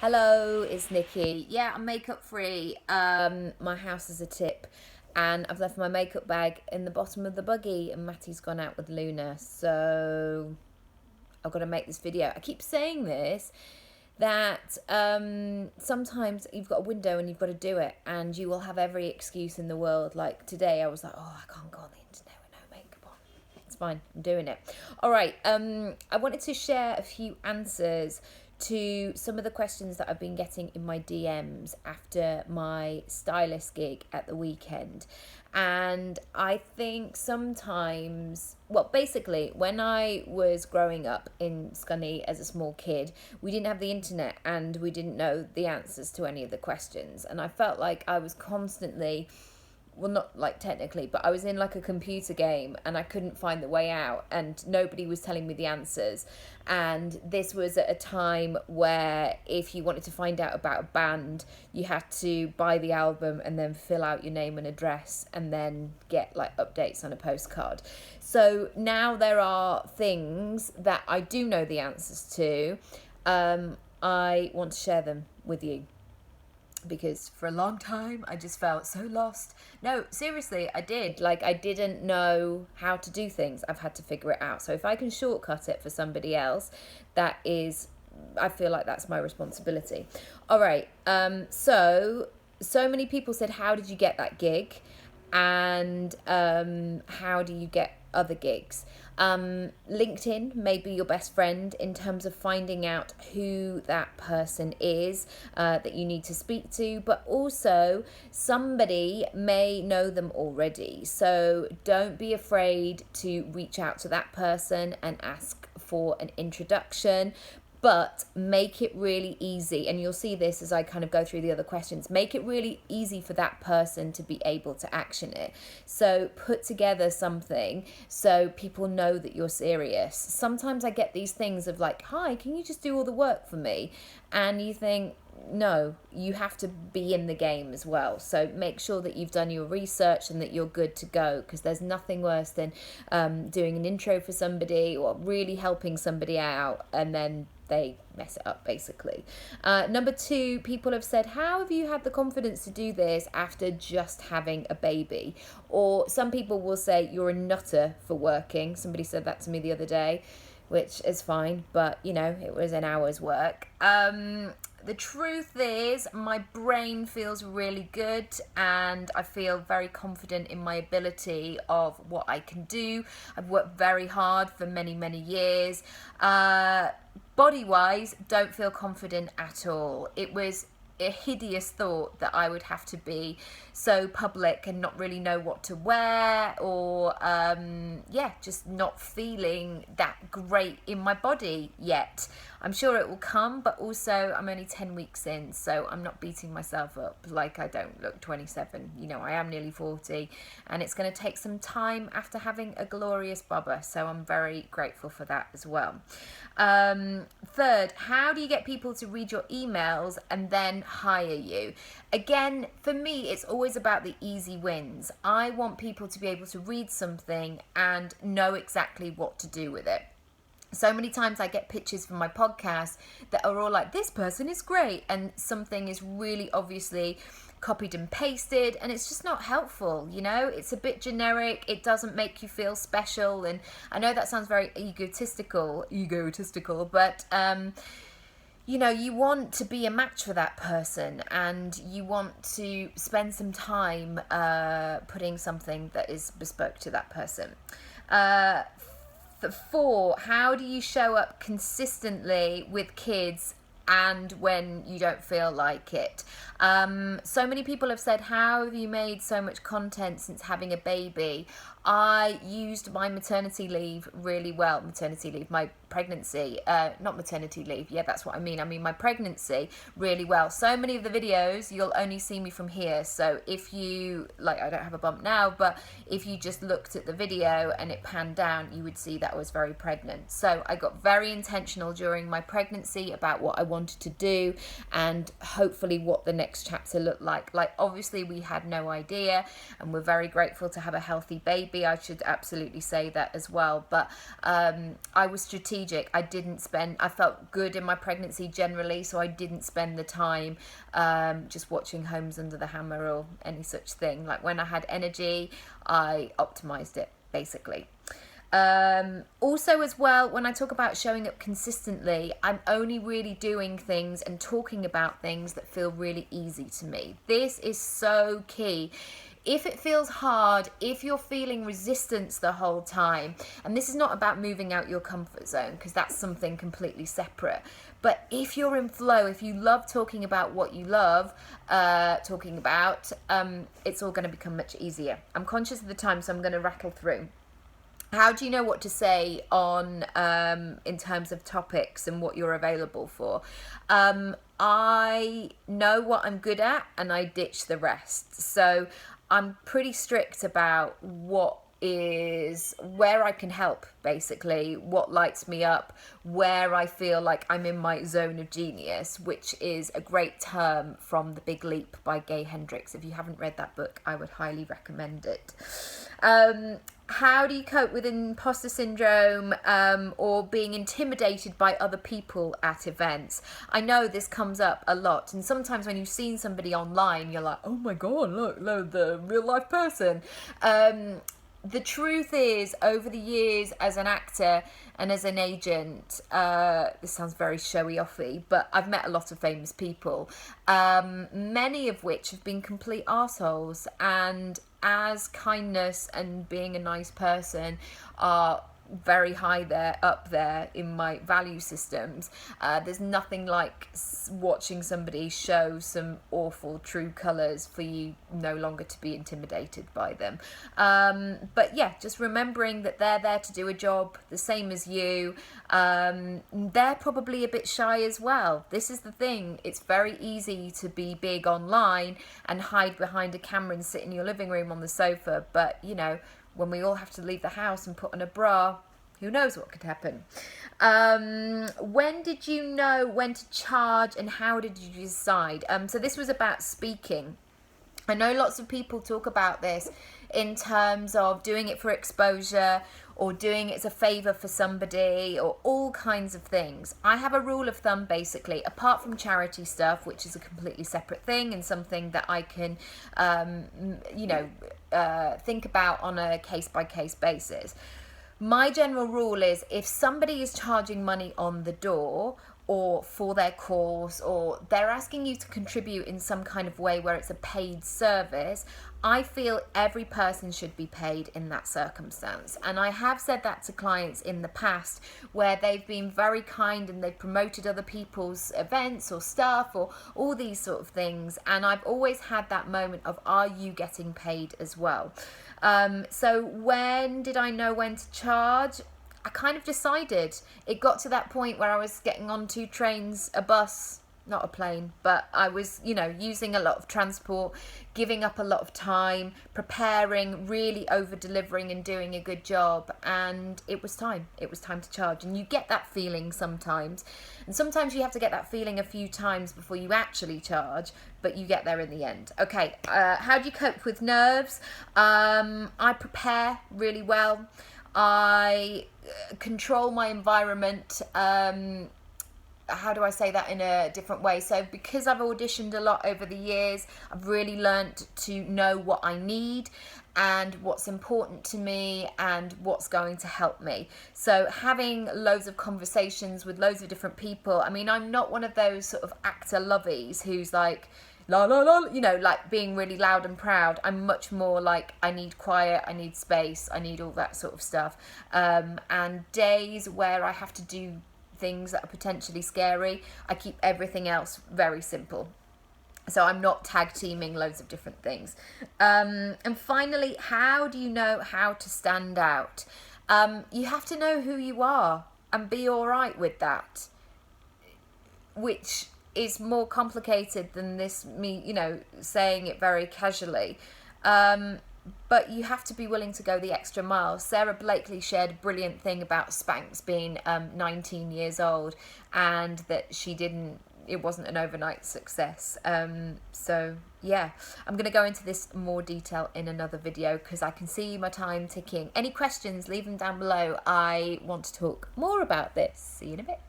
Hello, it's Nikki. Yeah, I'm makeup free. My house is a tip, and I've left my makeup bag in the bottom of the buggy, and Matty's gone out with Luna, so I've got to make this video. I keep saying this that sometimes you've got a window and you've got to do it, and you will have every excuse in the world. Like today, I was like, oh, I can't go on the internet with no makeup on. It's fine, I'm doing it. All right. I wanted to share a few answers to some of the questions that I've been getting in my DMs after my stylist gig at the weekend. And I think sometimes, well, basically, when I was growing up in Scunny as a small kid, we didn't have the internet and we didn't know the answers to any of the questions. And I felt like I was constantly, well, not like technically, but I was in like a computer game and I couldn't find the way out and nobody was telling me the answers. And this was at a time where if you wanted to find out about a band, you had to buy the album and then fill out your name and address and then get like updates on a postcard. So now there are things that I do know the answers to. I want to share them with you, because for a long time I just felt so lost. No, seriously, I did. Like, I didn't know how to do things. I've had to figure it out. So if I can shortcut it for somebody else, that is, I feel like that's my responsibility. All right. So many people said, how did you get that gig? And how do you get other gigs? LinkedIn may be your best friend in terms of finding out who that person is that you need to speak to, but also somebody may know them already. So don't be afraid to reach out to that person and ask for an introduction. But make it really easy, and you'll see this as I kind of go through the other questions. Make it really easy for that person to be able to action it. So put together something so people know that you're serious. Sometimes I get these things of like, hi, can you just do all the work for me? And you think, no, you have to be in the game as well. So make sure that you've done your research and that you're good to go, because there's nothing worse than doing an intro for somebody or really helping somebody out and then they mess it up, basically. Number 2, people have said, how have you had the confidence to do this after just having a baby? Or some people will say, you're a nutter for working. Somebody said that to me the other day, which is fine, but you know, it was an hour's work. The truth is, my brain feels really good and I feel very confident in my ability of what I can do. I've worked very hard for many, many years. Body-wise, don't feel confident at all. It was a hideous thought that I would have to be so public and not really know what to wear, or just not feeling that great in my body yet. I'm sure it will come, but also I'm only 10 weeks in, so I'm not beating myself up like I don't look 27. You know, I am nearly 40 and it's going to take some time after having a glorious bubba, so I'm very grateful for that as well. Third, how do you get people to read your emails and then hire you? Again, for me, it's always about the easy wins. I want people to be able to read something and know exactly what to do with it. So many times I get pictures from my podcast that are all like, this person is great, and something is really obviously copied and pasted, and it's just not helpful. You know, it's a bit generic, it doesn't make you feel special. And I know that sounds very egotistical, but you know, you want to be a match for that person and you want to spend some time putting something that is bespoke to that person. 4, how do you show up consistently with kids and when you don't feel like it? So many people have said, how have you made so much content since having a baby? I used my maternity leave really well. My pregnancy, not maternity leave. Yeah, that's what I mean. I mean my pregnancy really well. So many of the videos, you'll only see me from here. So if you, like, I don't have a bump now, but if you just looked at the video and it panned down, you would see that I was very pregnant. So I got very intentional during my pregnancy about what I wanted to do and hopefully what the next chapter looked like. Like, obviously we had no idea, and we're very grateful to have a healthy baby. maybe I should absolutely say that as well. But I was strategic. I felt good in my pregnancy generally, so I didn't spend the time just watching Homes Under the Hammer or any such thing. Like, when I had energy, I optimized it, basically. Also, as well, when I talk about showing up consistently, I'm only really doing things and talking about things that feel really easy to me. This is so key. If it feels hard, if you're feeling resistance the whole time, and this is not about moving out your comfort zone, because that's something completely separate, but if you're in flow, if you love talking about what you love talking about, it's all going to become much easier. I'm conscious of the time, so I'm going to rattle through. How do you know what to say on in terms of topics and what you're available for? I know what I'm good at, and I ditch the rest. So I'm pretty strict about where I can help, basically, what lights me up, where I feel like I'm in my zone of genius, which is a great term from The Big Leap by Gay Hendricks. If you haven't read that book, I would highly recommend it. How do you cope with imposter syndrome or being intimidated by other people at events? I know this comes up a lot, and sometimes when you've seen somebody online, you're like, oh my god, look, the real life person. The truth is, over the years as an actor and as an agent, this sounds very showy-offy, but I've met a lot of famous people, many of which have been complete arseholes, and as kindness and being a nice person are very high up there in my value systems, there's nothing like watching somebody show some awful true colours for you no longer to be intimidated by them. But yeah, just remembering that they're there to do a job the same as you. They're probably a bit shy as well. This is the thing, it's very easy to be big online and hide behind a camera and sit in your living room on the sofa, but you know, when we all have to leave the house and put on a bra, who knows what could happen. When did you know when to charge, and how did you decide? So this was about speaking. I know lots of people talk about this in terms of doing it for exposure or doing it as a favour for somebody or all kinds of things. I have a rule of thumb, basically, apart from charity stuff, which is a completely separate thing and something that I can, think about on a case-by-case basis. My general rule is, if somebody is charging money on the door or for their course, or they're asking you to contribute in some kind of way where it's a paid service, I feel every person should be paid in that circumstance. And I have said that to clients in the past where they've been very kind and they've promoted other people's events or stuff or all these sort of things. And I've always had that moment of, are you getting paid as well? So when did I know when to charge? I kind of decided. It got to that point where I was getting on 2 trains, a bus, not a plane, but I was, using a lot of transport, giving up a lot of time, preparing, really over-delivering and doing a good job, and it was time. It was time to charge. And you get that feeling sometimes, and sometimes you have to get that feeling a few times before you actually charge, but you get there in the end. Okay, how do you cope with nerves? I prepare really well. I control my environment. How do I say that in a different way? So because I've auditioned a lot over the years, I've really learnt to know what I need and what's important to me and what's going to help me. So having loads of conversations with loads of different people. I mean, I'm not one of those sort of actor lovies who's like, la la la, like being really loud and proud. I'm much more like, I need quiet, I need space, I need all that sort of stuff. And days where I have to do things that are potentially scary, I keep everything else very simple. So I'm not tag teaming loads of different things. And finally, how do you know how to stand out? You have to know who you are and be all right with that, which is more complicated than this, me, saying it very casually. But you have to be willing to go the extra mile. Sarah Blakely shared a brilliant thing about Spanx being 19 years old and that she didn't it wasn't an overnight success. So yeah, I'm going to go into this more detail in another video because I can see my time ticking. Any questions, leave them down below. I want to talk more about this. See you in a bit.